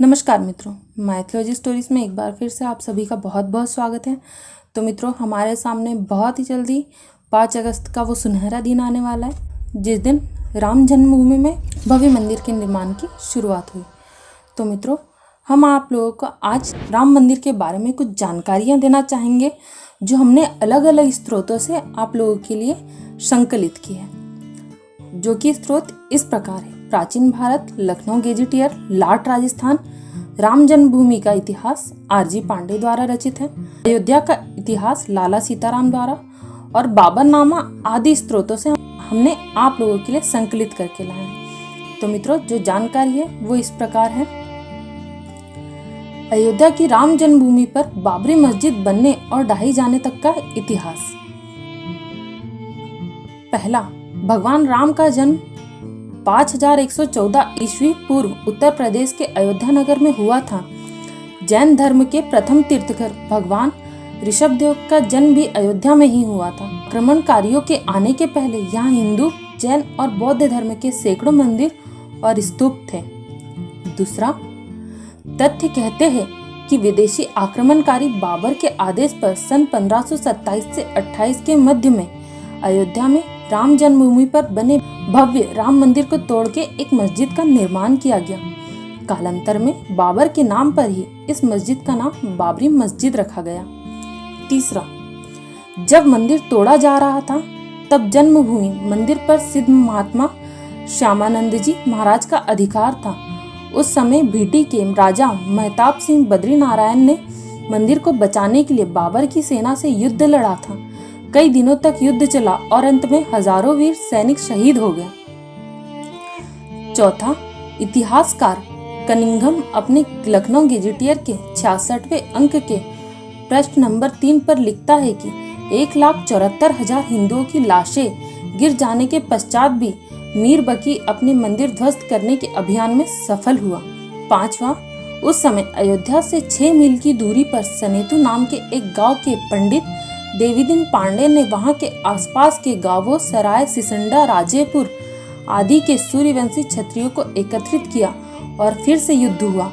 नमस्कार मित्रों, mythology stories में एक बार फिर से आप सभी का बहुत बहुत स्वागत है। तो मित्रों, हमारे सामने बहुत ही जल्दी 5 अगस्त का वो सुनहरा दिन आने वाला है जिस दिन राम जन्मभूमि में भव्य मंदिर के निर्माण की शुरुआत हुई। तो मित्रों, हम आप लोगों को आज राम मंदिर के बारे में कुछ जानकारियाँ देना चाहेंगे जो हमने अलग अलग स्रोतों से आप लोगों के लिए संकलित की है, जो कि स्रोत इस प्रकार है। प्राचीन भारत, लखनऊ गेजेटियर, लाट राजस्थान, राम जन्मभूमि का इतिहास आरजी पांडे द्वारा रचित है, अयोध्या का इतिहास लाला सीताराम द्वारा, और बाबरनामा आदि स्रोतों से हमने आप लोगों के लिए संकलित करके लाए हैं। तो मित्रों, जो जानकारी है वो इस प्रकार है। अयोध्या की राम जन्मभूमि पर बाबरी मस्जिद बनने और ढाई जाने तक का इतिहास। पहला, भगवान राम का जन्म 5114 ईस्वी पूर्व उत्तर प्रदेश के अयोध्या नगर में हुआ था। जैन धर्म के प्रथम तीर्थंकर भगवान ऋषभदेव का जन्म भी अयोध्या में ही हुआ था। आक्रमणकारियों के आने के पहले यहाँ हिंदू, जैन और बौद्ध धर्म के सैकड़ों मंदिर और स्तूप थे। दूसरा, तथ्य कहते हैं कि विदेशी आक्रमणकारी बाबर के आदेश पर सन 1527 से 28 के मध्य में अयोध्या में राम जन्मभूमि पर बने भव्य राम मंदिर को तोड़ के एक मस्जिद का निर्माण किया गया। कालांतर में बाबर के नाम पर ही इस मस्जिद का नाम बाबरी मस्जिद रखा गया। तीसरा, जब मंदिर तोड़ा जा रहा था तब जन्मभूमि मंदिर पर सिद्ध महात्मा श्यामानंद जी महाराज का अधिकार था। उस समय भीटी के राजा महताब सिंह बद्री नारायण ने मंदिर को बचाने के लिए बाबर की सेना से युद्ध लड़ा था। कई दिनों तक युद्ध चला और अंत में हजारों वीर सैनिक शहीद हो गए। चौथा, इतिहासकार कनिंघम अपने लखनऊ गेजेटियर के 66वें अंक के पृष्ठ नंबर 3 पर लिखता है कि 1,74,000 हिंदुओं की लाशें गिर जाने के पश्चात भी मीर बकी अपने मंदिर ध्वस्त करने के अभियान में सफल हुआ। पांचवा, उस समय अयोध्या से 6 मील की दूरी पर सनेतु नाम के एक गांव के पंडित देवीदीन पांडे ने वहां के आसपास के गांवों सराय, सिसंडा, राजेपुर आदि के सूर्यवंशी क्षत्रियों को एकत्रित किया और फिर से युद्ध हुआ।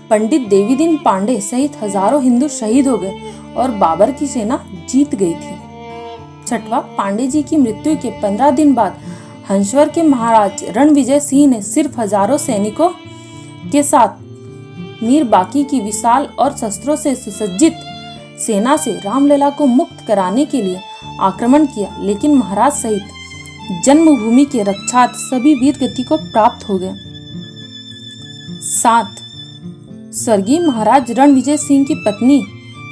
पंडित देवीदीन पांडे सहित हजारों हिंदू शहीद हो गए और बाबर की सेना जीत गई थी। छठवां, पांडे जी की मृत्यु के 15 दिन बाद हंसवर के महाराज रणविजय सिंह ने सिर्फ हजारों सैनिकों के साथ मीर बाकी की विशाल और शस्त्रों से सुसज्जित सेना से रामलला को मुक्त कराने के लिए आक्रमण किया, लेकिन महाराज सहित जन्मभूमि के रक्षार्थ सभी वीर गति को प्राप्त हो गए। 7, स्वर्गीय महाराज रणविजय सिंह की पत्नी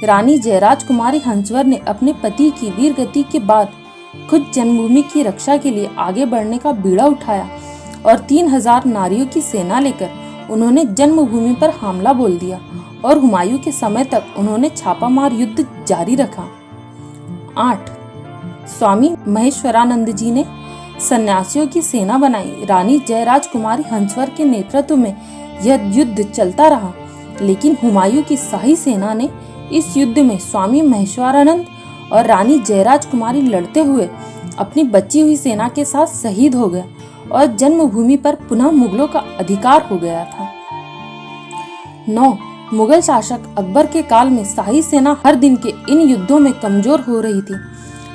रानी जयराज कुमारी हंसवर ने अपने पति की वीर गति के बाद खुद जन्मभूमि की रक्षा के लिए आगे बढ़ने का बीड़ा उठाया और 3000 नारियों की सेना लेकर उन्होंने जन्मभूमि पर हमला बोल दिया और हुमायूं के समय तक उन्होंने छापामार युद्ध जारी रखा। 8, स्वामी महेश्वरानंद जी ने सन्यासियों की सेना बनाई। रानी जयराज कुमारी हंसवर के नेतृत्व में यह युद्ध चलता रहा, लेकिन हुमायूं की शाही सेना ने इस युद्ध में स्वामी महेश्वरानंद और रानी जयराज कुमारी लड़ते हुए अपनी बची हुई सेना के साथ शहीद हो गए और जन्मभूमि पर पुनः मुगलों का अधिकार हो गया था। 9, मुगल शासक अकबर के काल में शाही सेना हर दिन के इन युद्धों में कमजोर हो रही थी,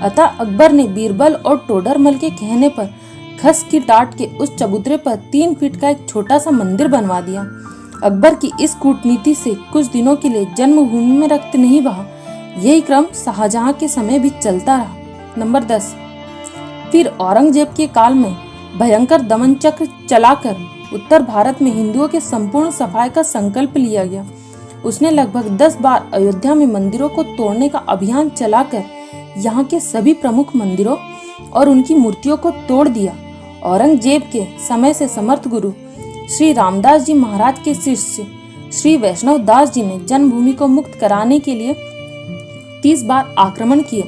अतः अकबर ने बीरबल और टोडरमल के कहने पर खस की टाट के उस चबूतरे पर 3 फीट का एक छोटा सा मंदिर बनवा दिया। अकबर की इस कूटनीति से कुछ दिनों के लिए जन्मभूमि में रक्त नहीं बहा। यही क्रम शाहजहां के समय भी चलता रहा। नंबर 10, फिर औरंगजेब के काल में भयंकर दमन चक्र चलाकर उत्तर भारत में हिंदुओं के संपूर्ण सफाई का संकल्प लिया गया। उसने लगभग 10 बार अयोध्या में मंदिरों को तोड़ने का अभियान चलाकर यहाँ के सभी प्रमुख मंदिरों और उनकी मूर्तियों को तोड़ दिया। औरंगजेब के समय से समर्थ गुरु श्री रामदास जी महाराज के शिष्य श्री वैष्णव दास जी ने जन्मभूमि को मुक्त कराने के लिए 30 बार आक्रमण किए।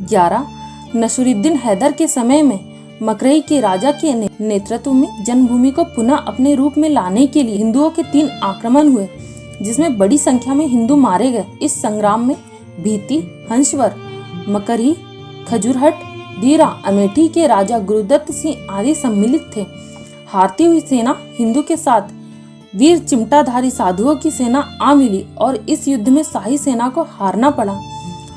11, नसरुद्दीन हैदर के समय में मकरई के राजा के नेतृत्व में जन्मभूमि को पुनः अपने रूप में लाने के लिए हिंदुओं के 3 आक्रमण हुए, जिसमें बड़ी संख्या में हिंदू मारे गए। इस संग्राम में भीती, हंसवर, मकरही, खजूरहट, दीरा, अमेठी के राजा गुरुदत्त सिंह आदि सम्मिलित थे। हारती हुई सेना हिंदू के साथ वीर चिमटाधारी साधुओं की सेना आ मिली और इस युद्ध में शाही सेना को हारना पड़ा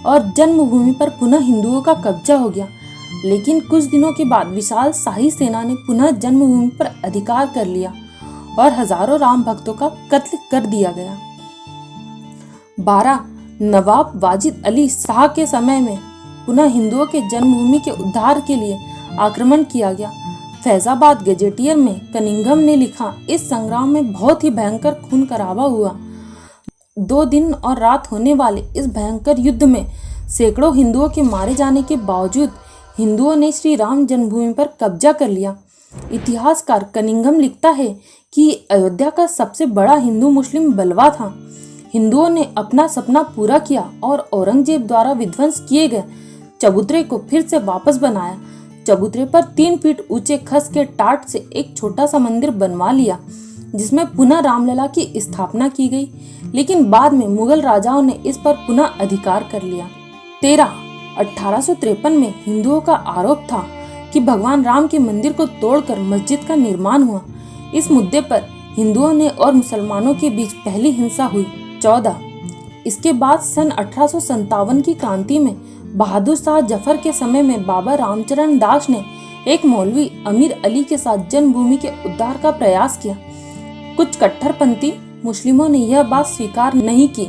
और जन्मभूमि पर पुनः हिंदुओं का कब्जा हो गया। लेकिन कुछ दिनों के बाद विशाल शाही सेना ने पुनः जन्मभूमि पर अधिकार कर लिया और हजारों राम भक्तों का कत्ल कर दिया गया। 12 नवाब वाजिद अली शाह के समय में पुनः हिंदुओं के जन्मभूमि के उद्धार के लिए आक्रमण किया गया। फैजाबाद गजेटियर में कनिंघम ने लिखा, इस संग्राम में बहुत ही भयंकर खून खराबा हुआ। 2 दिन और रात होने वाले इस भयंकर युद्ध में सैकड़ों हिंदुओं के मारे जाने के बावजूद हिंदुओं ने श्री राम जन्मभूमि पर कब्जा कर लिया। इतिहासकार कनिंघम लिखता है कि अयोध्या का सबसे बड़ा हिंदू मुस्लिम बलवा था। हिंदुओं ने अपना सपना पूरा किया और औरंगजेब द्वारा विध्वंस किए गए चबूतरे को फिर से वापस बनाया। चबूतरे पर 3 फीट ऊंचे खस के टाट से एक छोटा सा मंदिर बनवा लिया, जिसमें पुनः रामलला की स्थापना की गई। लेकिन बाद में मुगल राजाओं ने इस पर पुनः अधिकार कर लिया। 13 1853 में हिंदुओं का आरोप था कि भगवान राम के मंदिर को तोड़कर मस्जिद का निर्माण हुआ। इस मुद्दे पर हिंदुओं ने और मुसलमानों के बीच पहली हिंसा हुई। 14 इसके बाद सन 1857 की क्रांति में बहादुर शाह जफर के समय में बाबा रामचरण दास ने एक मौलवी अमीर अली के साथ जन्मभूमि के उद्धार का प्रयास किया। कुछ कट्टरपंथी मुस्लिमों ने यह बात स्वीकार नहीं की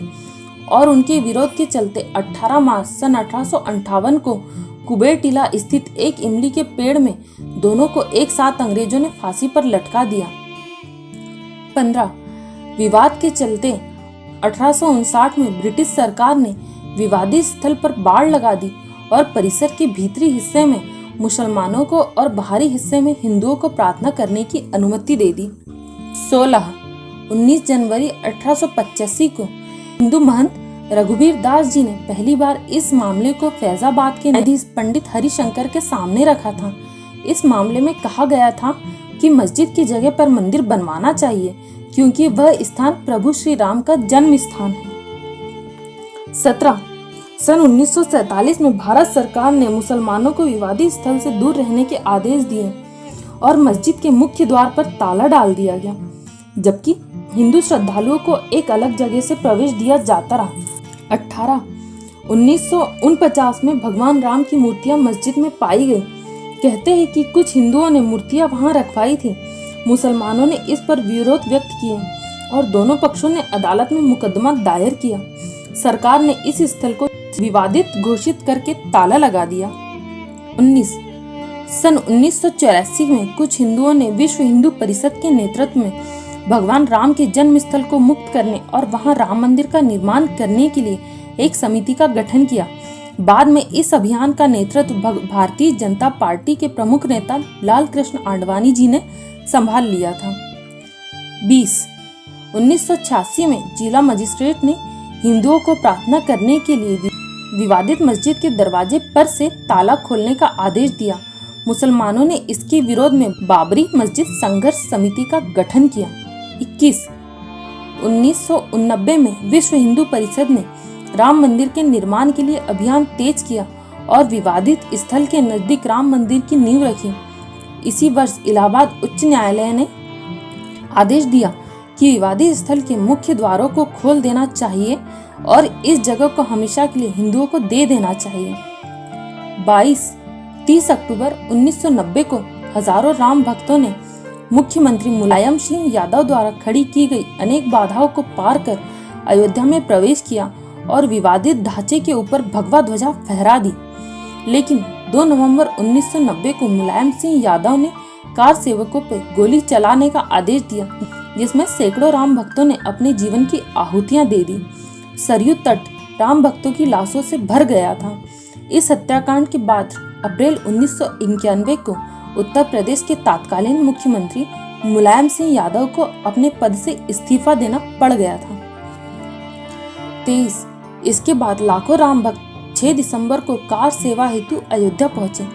और उनके विरोध के चलते 18 मार्च सन 1858 को कुबेर टीला स्थित एक इमली के पेड़ में दोनों को एक साथ अंग्रेजों ने फांसी पर लटका दिया। 15 विवाद के चलते 1859 में ब्रिटिश सरकार ने विवादित स्थल पर बाड़ लगा दी और परिसर के भीतरी हिस्से में मुसलमानों को और बाहरी हिस्से में हिंदुओं को प्रार्थना करने की अनुमति दे दी। 19 जनवरी 1885 को हिंदू महंत रघुबीर दास जी ने पहली बार इस मामले को फैजाबाद के न्यायाधीश पंडित हरिशंकर के सामने रखा था। इस मामले में कहा गया था कि मस्जिद की जगह पर मंदिर बनवाना चाहिए क्योंकि वह स्थान प्रभु श्री राम का जन्म स्थान है। 17 सन 1947 में भारत सरकार ने मुसलमानों को विवादित स्थल से दूर रहने के आदेश दिए और मस्जिद के मुख्य द्वार पर ताला डाल दिया गया, जबकि हिंदू श्रद्धालुओं को एक अलग जगह से प्रवेश दिया जाता रहा। 18 1949 में भगवान राम की मूर्तियां मस्जिद में पाई गई। कहते हैं कि कुछ हिंदुओं ने मूर्तियां वहां रखवाई थी। मुसलमानों ने इस पर विरोध व्यक्त किए और दोनों पक्षों ने अदालत में मुकदमा दायर किया। सरकार ने इस स्थल को विवादित घोषित करके ताला लगा दिया। 19 सन 1984 में कुछ हिंदुओं ने विश्व हिंदू परिषद के नेतृत्व में भगवान राम के जन्म स्थल को मुक्त करने और वहां राम मंदिर का निर्माण करने के लिए एक समिति का गठन किया। बाद में इस अभियान का नेतृत्व भारतीय जनता पार्टी के प्रमुख नेता लाल कृष्ण आडवाणी जी ने संभाल लिया था। 20 1986 में जिला मजिस्ट्रेट ने हिंदुओं को प्रार्थना करने के लिए विवादित मस्जिद के दरवाजे पर से ताला खोलने का आदेश दिया। मुसलमानों ने इसके विरोध में बाबरी मस्जिद संघर्ष समिति का गठन किया। 21 1989 में विश्व हिंदू परिषद ने राम मंदिर के निर्माण के लिए अभियान तेज किया और विवादित स्थल के नजदीक राम मंदिर की नींव रखी। इसी वर्ष इलाहाबाद उच्च न्यायालय ने आदेश दिया कि विवादित स्थल के मुख्य द्वारों को खोल देना चाहिए और इस जगह को हमेशा के लिए हिंदुओं को दे देना चाहिए। 30 अक्टूबर 1990 को हजारों राम भक्तों ने मुख्यमंत्री मुलायम सिंह यादव द्वारा खड़ी की गई अनेक बाधाओं को पार कर अयोध्या में प्रवेश किया और विवादित ढांचे के ऊपर भगवा ध्वजा फहरा दी। लेकिन 2 नवंबर 1990 को मुलायम सिंह यादव ने कार सेवकों पर गोली चलाने का आदेश दिया, जिसमें सैकड़ों राम भक्तों ने अपने जीवन की आहुतियां दे दी। सरयू तट राम भक्तों की लाशों से भर गया था। इस हत्याकांड के बाद अप्रैल 1991 को उत्तर प्रदेश के तत्कालीन मुख्यमंत्री मुलायम सिंह यादव को अपने पद से इस्तीफा देना पड़ गया था। 23 इसके बाद लाखों राम भक्त 6 दिसंबर को कार सेवा हेतु अयोध्या पहुंचे।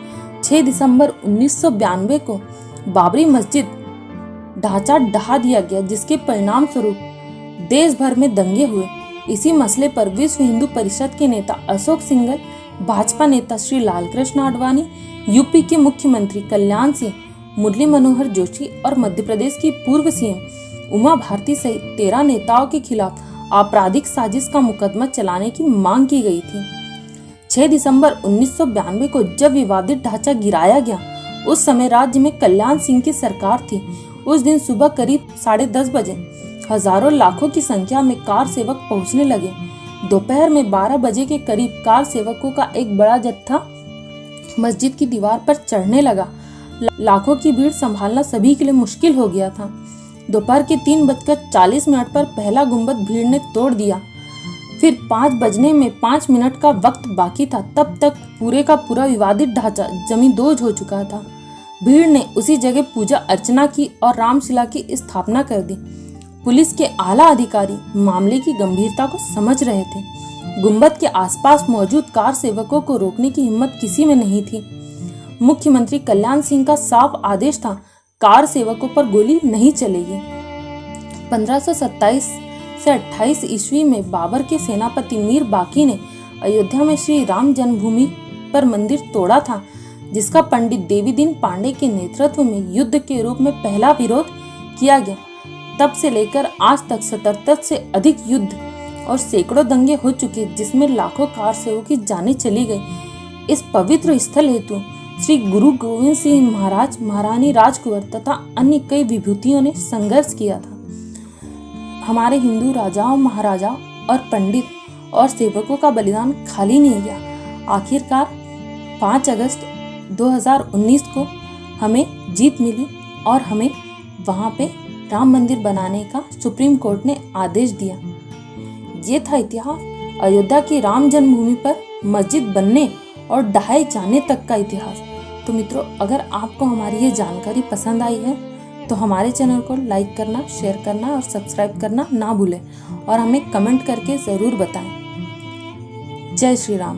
6 दिसंबर 1992 को बाबरी मस्जिद ढांचा ढहा दिया गया, जिसके परिणाम स्वरूप देश भर में दंगे हुए। इसी मसले पर विश्व हिंदू परिषद के नेता अशोक सिंघल, भाजपा नेता श्री लालकृष्ण आडवाणी, यूपी के मुख्यमंत्री कल्याण सिंह, मुरली मनोहर जोशी और मध्य प्रदेश की पूर्व सीएम उमा भारती सहित 13 नेताओं के खिलाफ आपराधिक साजिश का मुकदमा चलाने की मांग की गई थी। 6 दिसंबर 1992 को जब विवादित ढांचा गिराया गया, उस समय राज्य में कल्याण सिंह की सरकार थी। उस दिन सुबह करीब 10:30 बजे हजारों लाखों की संख्या में कार सेवक पहुंचने लगे। दोपहर में 12 बजे के करीब कार सेवकों का एक बड़ा जत्था मस्जिद की दीवार पर चढ़ने लगा। लाखों की भीड़ संभालना सभी के लिए मुश्किल हो गया था। दोपहर के 3:40 पर पहला गुंबद भीड़ ने तोड़ दिया। फिर 5 बजने में 5 मिनट का वक्त बाकी था। तब तक पूरे का पूरा विवादित ढांचा जमींदोज हो चुका था। भीड़ ने उसी जगह पूजा अर्चना की और रामशिला की स्थापना कर दी। पुलिस के आला अधिकारी मामले की गंभीरता को समझ रहे थे। गुंबद के आसपास मौजूद कार सेवकों को रोकने की हिम्मत किसी में नहीं थी। मुख्यमंत्री कल्याण सिंह का साफ आदेश था, कार सेवकों पर गोली नहीं चलेगी। 1527 से 28 ईस्वी में बाबर के सेनापति मीर बाकी ने अयोध्या में श्री राम जन्मभूमि पर मंदिर तोड़ा था, जिसका पंडित देवीदीन पांडे के नेतृत्व में युद्ध के रूप में पहला विरोध किया गया। तब से लेकर आज तक 77 से अधिक युद्ध और सैकड़ों दंगे हो चुके, जिसमें लाखों कार सेवकों की जानें चली गई। इस पवित्र स्थल हेतु श्री गुरु गोविंद सिंह महाराज, महारानी राजकुंवर तथा अन्य कई विभूतियों ने संघर्ष किया था। हमारे हिंदू राजाओं, महाराजाओं और पंडित और सेवकों का बलिदान खाली नहीं गया। आखिरकार 5 अगस्त 2019 को हमें जीत मिली और हमें वहाँ पे राम मंदिर बनाने का सुप्रीम कोर्ट ने आदेश दिया। ये था इतिहास, अयोध्या की राम जन्मभूमि पर मस्जिद बनने और ढहाए जाने तक का इतिहास। तो मित्रों, अगर आपको हमारी ये जानकारी पसंद आई है तो हमारे चैनल को लाइक करना, शेयर करना और सब्सक्राइब करना ना भूलें और हमें कमेंट करके ज़रूर बताएं। जय श्री राम।